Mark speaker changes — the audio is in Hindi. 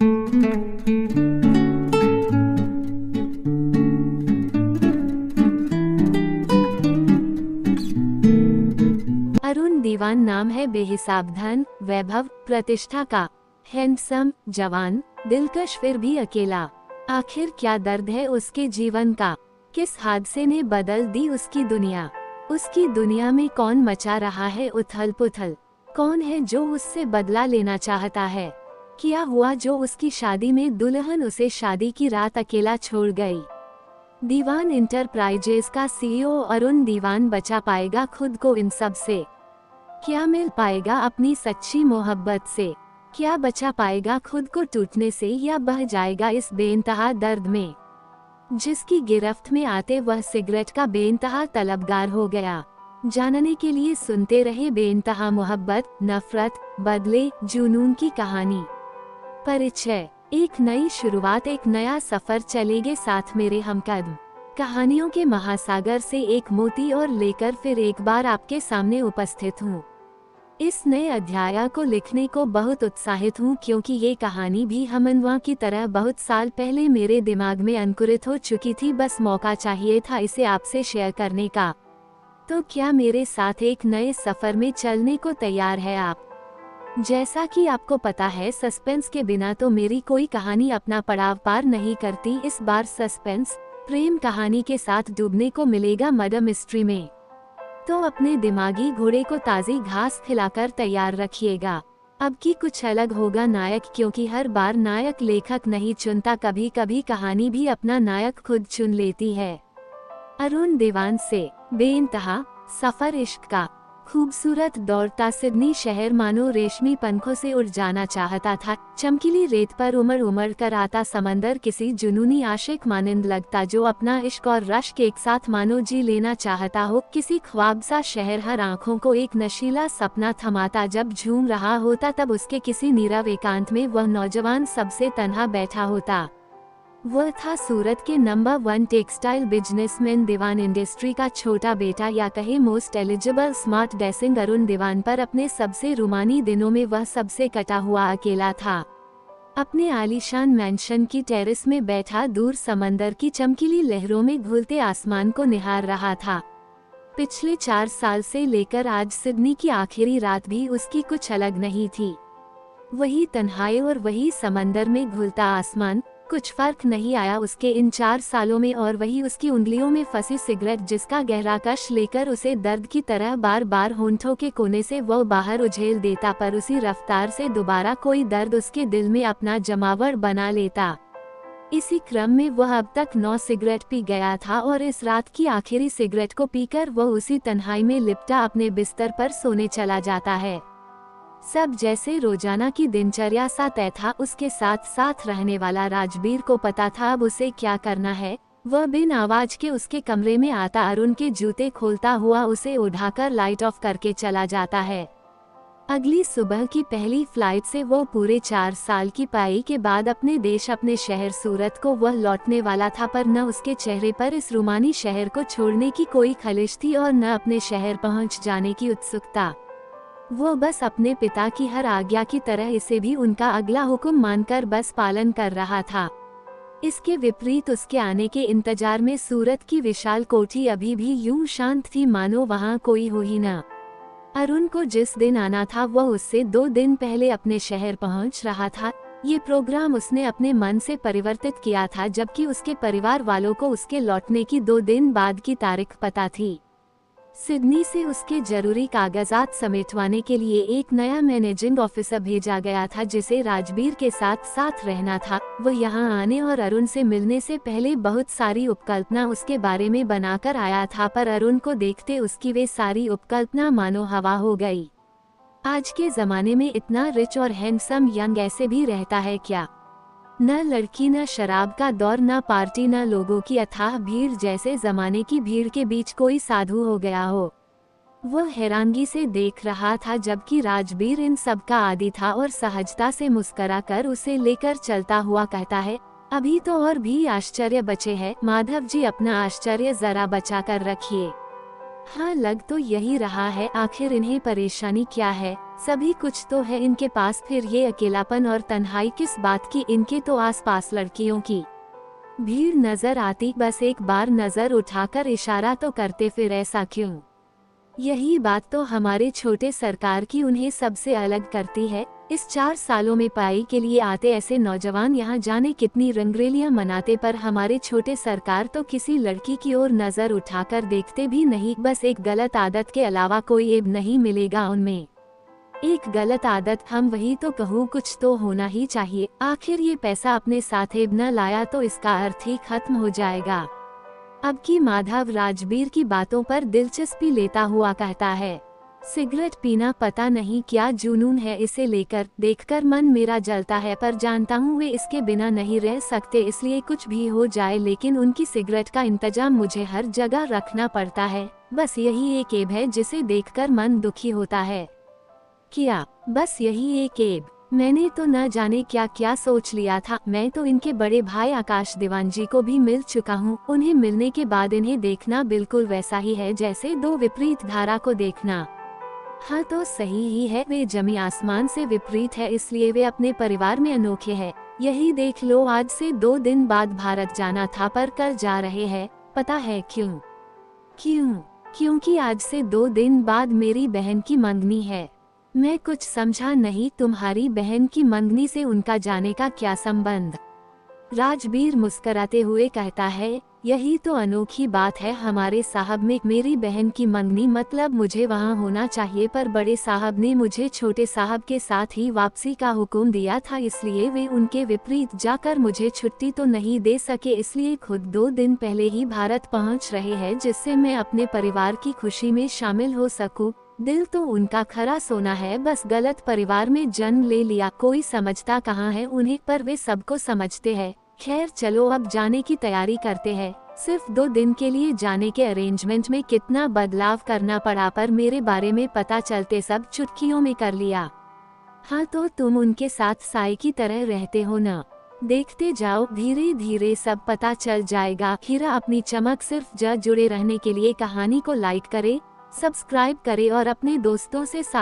Speaker 1: अरुण दीवान नाम है बेहिसाब धन, वैभव, प्रतिष्ठा का। हैंडसम, जवान, दिलकश फिर भी अकेला। आखिर क्या दर्द है उसके जीवन का? किस हादसे ने बदल दी उसकी दुनिया? उसकी दुनिया में कौन मचा रहा है उथल पुथल? कौन है जो उससे बदला लेना चाहता है? क्या हुआ जो उसकी शादी में दुल्हन उसे शादी की रात अकेला छोड़ गई? दीवान इंटरप्राइजेज का सीईओ अरुण दीवान बचा पाएगा खुद को इन सब से? क्या मिल पाएगा अपनी सच्ची मोहब्बत से? क्या बचा पाएगा खुद को टूटने से, या बह जाएगा इस बेइंतहा दर्द में? जिसकी गिरफ्त में आते वह सिगरेट का बेइंतहा तलबगार हो गया। जानने के लिए सुनते रहे बेइंतहा मोहब्बत, नफरत, बदले, जुनून की कहानी। परिचय। एक नई शुरुआत, एक नया सफर, चलेंगे साथ मेरे हमकदम। कहानियों के महासागर से एक मोती और लेकर फिर एक बार आपके सामने उपस्थित हूँ। इस नए अध्याय को लिखने को बहुत उत्साहित हूँ, क्योंकि ये कहानी भी हमनवा की तरह बहुत साल पहले मेरे दिमाग में अंकुरित हो चुकी थी। बस मौका चाहिए था इसे आपसे शेयर करने का। तो क्या मेरे साथ एक नए सफर में चलने को तैयार है आप? जैसा कि आपको पता है, सस्पेंस के बिना तो मेरी कोई कहानी अपना पड़ाव पार नहीं करती। इस बार सस्पेंस, प्रेम कहानी के साथ डूबने को मिलेगा मर्डर मिस्ट्री में। तो अपने दिमागी घोड़े को ताज़ी घास खिलाकर तैयार रखिएगा। अब की कुछ अलग होगा नायक, क्योंकि हर बार नायक लेखक नहीं चुनता, कभी कभी कहानी भी अपना नायक खुद चुन लेती है। अरुण दीवान से बेइंतहा सफर इश्क का। खूबसूरत दौड़ता सिडनी शहर मानो रेशमी पंखों से उड़ जाना चाहता था। चमकीली रेत पर उमड़ उमड़ कर आता समंदर किसी जुनूनी आशिक मानिंद लगता, जो अपना इश्क और रश्क एक साथ मानो जी लेना चाहता हो। किसी ख्वाबसा शहर हर आंखों को एक नशीला सपना थमाता, जब झूम रहा होता तब उसके किसी नीरव एकांत में वह नौजवान सबसे तन्हा बैठा होता। वह था सूरत के number 1 textile businessman Dewan industry का छोटा बेटा, या कहे most eligible smart dashing Arun Dewan. पर अपने सबसे रुमानी दिनों में वह सबसे कटा हुआ अकेला था। अपने आलीशान मैंशन की टेरेस में बैठा दूर समंदर की चमकीली लहरों में घुलते आसमान को निहार रहा था। पिछले 4 साल से लेकर आज सिडनी की आखिरी रात भी उसकी कुछ अलग नहीं थी। वही तन्हाई और वही समंदर में घुलता आसमान। कुछ फर्क नहीं आया उसके इन 4 सालों में, और वही उसकी उंगलियों में फंसी सिगरेट, जिसका गहरा कश लेकर उसे दर्द की तरह बार बार होंठों के कोने से वो बाहर उझेल देता, पर उसी रफ्तार से दोबारा कोई दर्द उसके दिल में अपना जमावड़ बना लेता। इसी क्रम में वह अब तक 9 सिगरेट पी गया था, और इस रात की आखिरी सिगरेट को पीकर वह उसी तन्हाई में लिपटा अपने बिस्तर पर सोने चला जाता है। सब जैसे रोजाना की दिनचर्या सा तय था। उसके साथ साथ रहने वाला राजबीर को पता था अब उसे क्या करना है। वह बिन आवाज के उसके कमरे में आता, अरुण के जूते खोलता हुआ उसे उठाकर लाइट ऑफ करके चला जाता है। अगली सुबह की पहली फ्लाइट से वो पूरे 4 साल की पाई के बाद अपने देश, अपने शहर सूरत को वह लौटने वाला था। पर न उसके चेहरे पर इस रूमानी शहर को छोड़ने की कोई खलिश थी, और न अपने शहर पहुंच जाने की उत्सुकता। वो बस अपने पिता की हर आज्ञा की तरह इसे भी उनका अगला हुक्म मानकर बस पालन कर रहा था। इसके विपरीत उसके आने के इंतजार में सूरत की विशाल कोठी अभी भी यूं शांत थी मानो वहां कोई हो ही न। अरुण को जिस दिन आना था वह उससे 2 दिन पहले अपने शहर पहुंच रहा था। ये प्रोग्राम उसने अपने मन से परिवर्तित किया था, जबकि उसके परिवार वालों को उसके लौटने की 2 दिन बाद की तारीख पता थी। सिडनी से उसके जरूरी कागजात समेटवाने के लिए एक नया मैनेजिंग ऑफिसर भेजा गया था, जिसे राजबीर के साथ साथ रहना था। वह यहाँ आने और अरुण से मिलने से पहले बहुत सारी उपकल्पना उसके बारे में बनाकर आया था, पर अरुण को देखते उसकी वे सारी उपकल्पना मानो हवा हो गई। आज के जमाने में इतना रिच और हैंडसम यंग ऐसे भी रहता है क्या? न लड़की, न शराब का दौर, न पार्टी, न लोगों की अथाह भीड़, जैसे जमाने की भीड़ के बीच कोई साधु हो गया हो। वह हैरानगी से देख रहा था, जबकि राजबीर इन सब का आदी था और सहजता से मुस्कुराकर उसे लेकर चलता हुआ कहता है, अभी तो और भी आश्चर्य बचे हैं माधव जी, अपना आश्चर्य जरा बचा कर रखिए। हाँ, लग तो यही रहा है। आखिर इन्हें परेशानी क्या है? सभी कुछ तो है इनके पास, फिर ये अकेलापन और तन्हाई किस बात की? इनके तो आसपास लड़कियों की भीड़ नजर आती, बस एक बार नजर उठाकर इशारा तो करते, फिर ऐसा क्यों? यही बात तो हमारे छोटे सरकार की उन्हें सबसे अलग करती है। इस 4 सालों में पढ़ाई के लिए आते ऐसे नौजवान यहाँ जाने कितनी रंगरेलियां मनाते, पर हमारे छोटे सरकार तो किसी लड़की की ओर नजर उठाकर देखते भी नहीं। बस एक गलत आदत के अलावा कोई ऐब नहीं मिलेगा उनमें। एक गलत आदत, हम वही तो कहूँ, कुछ तो होना ही चाहिए। आखिर ये पैसा अपने साथ ऐब न लाया तो इसका अर्थ ही खत्म हो जाएगा। अब की माधव राजबीर की बातों पर दिलचस्पी लेता हुआ कहता है, सिगरेट पीना पता नहीं क्या जुनून है इसे लेकर, देखकर मन मेरा जलता है, पर जानता हूँ वे इसके बिना नहीं रह सकते, इसलिए कुछ भी हो जाए लेकिन उनकी सिगरेट का इंतजाम मुझे हर जगह रखना पड़ता है। बस यही एक ऐब है जिसे देखकर मन दुखी होता है। क्या बस यही एक ऐब? मैंने तो न जाने क्या क्या सोच लिया था। मैं तो इनके बड़े भाई आकाश दीवान जी को भी मिल चुका हूँ। उन्हें मिलने के बाद इन्हें देखना बिल्कुल वैसा ही है जैसे दो विपरीत धारा को देखना। हाँ तो सही ही है, वे जमी आसमान से विपरीत है, इसलिए वे अपने परिवार में अनोखे हैं। यही देख लो, आज से 2 दिन बाद भारत जाना था पर कल जा रहे हैं। पता है क्यों? क्यों? क्योंकि आज से 2 दिन बाद मेरी बहन की मंगनी है। मैं कुछ समझा नहीं, तुम्हारी बहन की मंगनी से उनका जाने का क्या संबंध? राजबीर मुस्कराते हुए कहता है, यही तो अनोखी बात है हमारे साहब में। मेरी बहन की मंगनी मतलब मुझे वहाँ होना चाहिए, पर बड़े साहब ने मुझे छोटे साहब के साथ ही वापसी का हुक्म दिया था, इसलिए वे उनके विपरीत जाकर मुझे छुट्टी तो नहीं दे सके, इसलिए खुद 2 दिन पहले ही भारत पहुँच रहे हैं, जिससे मैं अपने परिवार की खुशी में शामिल हो सकूं। दिल तो उनका खरा सोना है, बस गलत परिवार में जन्म ले लिया। कोई समझता कहाँ है उन्हें, पर वे सबको समझते हैं। खैर चलो अब जाने की तैयारी करते हैं। सिर्फ 2 दिन के लिए जाने के अरेंजमेंट में कितना बदलाव करना पड़ा, पर मेरे बारे में पता चलते सब चुटकियों में कर लिया। हाँ तो तुम उनके साथ साई की तरह रहते हो ना? देखते जाओ, धीरे धीरे सब पता चल जाएगा। हीरा अपनी चमक सिर्फ जुड़े रहने के लिए कहानी को लाइक करे, सब्सक्राइब करे और अपने दोस्तों से साझा